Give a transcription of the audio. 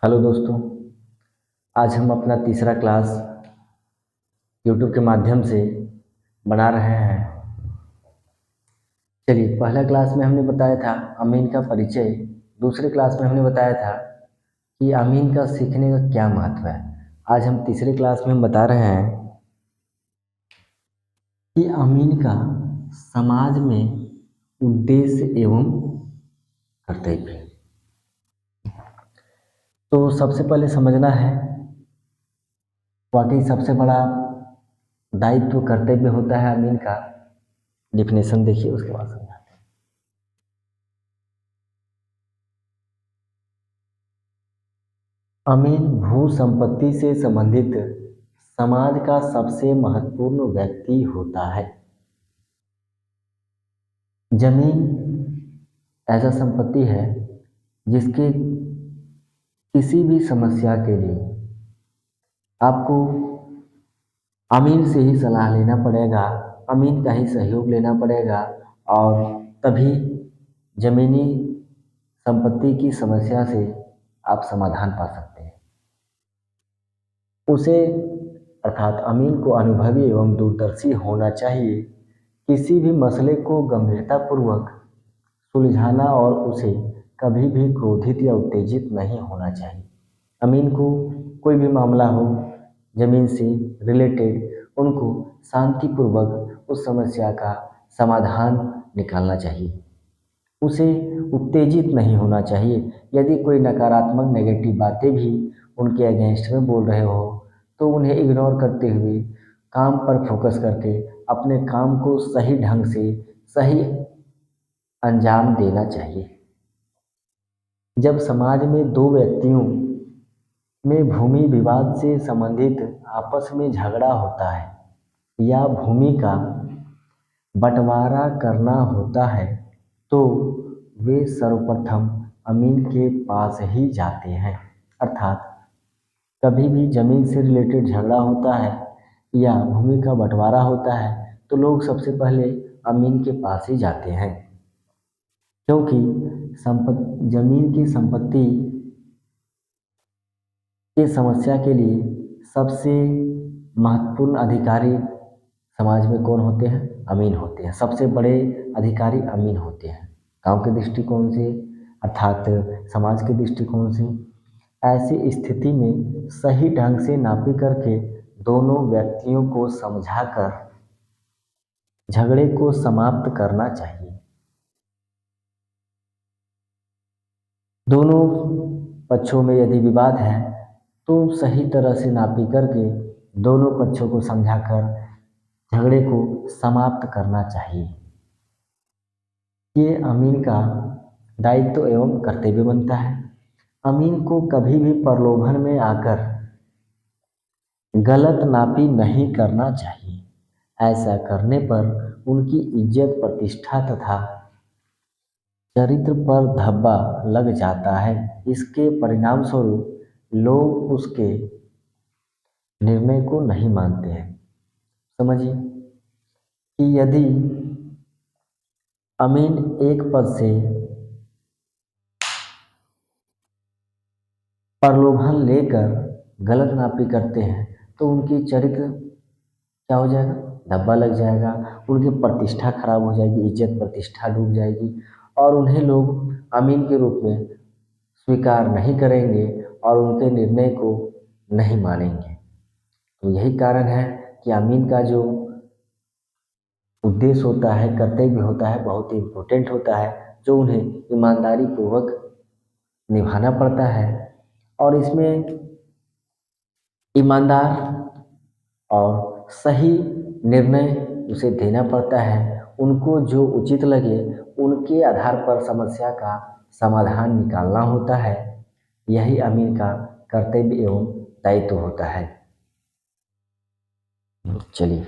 Hello दोस्तों, आज हम अपना तीसरा क्लास यूट्यूब के माध्यम से बना रहे हैं। चलिए, पहला क्लास में हमने बताया था अमीन का परिचय। दूसरे क्लास में हमने बताया था कि अमीन का सीखने का क्या महत्व है। आज हम तीसरे क्लास में हम बता रहे हैं कि अमीन का समाज में उद्देश्य एवं कर्तव्य। तो सबसे पहले समझना है वाकई सबसे बड़ा दायित्व कर्तव्य होता है अमीन का। डिफिनेशन देखिए, उसके बाद समझाते हैं। अमीन भू संपत्ति से संबंधित समाज का सबसे महत्वपूर्ण व्यक्ति होता है। जमीन ऐसा संपत्ति है जिसके किसी भी समस्या के लिए आपको अमीन से ही सलाह लेना पड़ेगा, अमीन का ही सहयोग लेना पड़ेगा और तभी जमीनी संपत्ति की समस्या से आप समाधान पा सकते हैं। उसे अर्थात अमीन को अनुभवी एवं दूरदर्शी होना चाहिए। किसी भी मसले को गंभीरतापूर्वक सुलझाना और उसे कभी भी क्रोधित या उत्तेजित नहीं होना चाहिए। अमीन को कोई भी मामला हो जमीन से रिलेटेड, उनको शांतिपूर्वक उस समस्या का समाधान निकालना चाहिए। उसे उत्तेजित नहीं होना चाहिए। यदि कोई नकारात्मक नेगेटिव बातें भी उनके अगेंस्ट में बोल रहे हो तो उन्हें इग्नोर करते हुए काम पर फोकस करके अपने काम को सही ढंग से सही अंजाम देना चाहिए। जब समाज में दो व्यक्तियों में भूमि विवाद से संबंधित आपस में झगड़ा होता है या भूमि का बंटवारा करना होता है तो वे सर्वप्रथम अमीन के पास ही जाते हैं। अर्थात कभी भी ज़मीन से रिलेटेड झगड़ा होता है या भूमि का बंटवारा होता है तो लोग सबसे पहले अमीन के पास ही जाते हैं, क्योंकि ज़मीन की संपत्ति की समस्या के लिए सबसे महत्वपूर्ण अधिकारी समाज में कौन होते हैं? अमीन होते हैं। सबसे बड़े अधिकारी अमीन होते हैं गांव के दृष्टिकोण से, अर्थात समाज के दृष्टिकोण से। ऐसी स्थिति में सही ढंग से नापी करके दोनों व्यक्तियों को समझाकर झगड़े को समाप्त करना चाहिए। दोनों पक्षों में यदि विवाद है तो सही तरह से नापी करके दोनों पक्षों को समझाकर झगड़े को समाप्त करना चाहिए। ये अमीन का दायित्व एवं कर्तव्य बनता है। अमीन को कभी भी प्रलोभन में आकर गलत नापी नहीं करना चाहिए। ऐसा करने पर उनकी इज्जत, प्रतिष्ठा तथा चरित्र पर धब्बा लग जाता है। इसके परिणाम स्वरूप लोग उसके निर्णय को नहीं मानते हैं। समझिए कि यदि अमीन एक पद से प्रलोभन लेकर गलत नापी करते हैं तो उनकी चरित्र क्या हो जाएगा? धब्बा लग जाएगा। उनकी प्रतिष्ठा खराब हो जाएगी, इज्जत प्रतिष्ठा डूब जाएगी और उन्हें लोग अमीन के रूप में स्वीकार नहीं करेंगे और उनके निर्णय को नहीं मानेंगे। तो यही कारण है कि अमीन का जो उद्देश्य होता है, कर्तव्य होता है, बहुत ही इम्पोर्टेंट होता है, जो उन्हें ईमानदारी पूर्वक निभाना पड़ता है। और इसमें ईमानदार और सही निर्णय उसे देना पड़ता है। उनको जो उचित लगे उनके आधार पर समस्या का समाधान निकालना होता है। यही अमीन का कर्तव्य एवं दायित्व होता है। चलिए।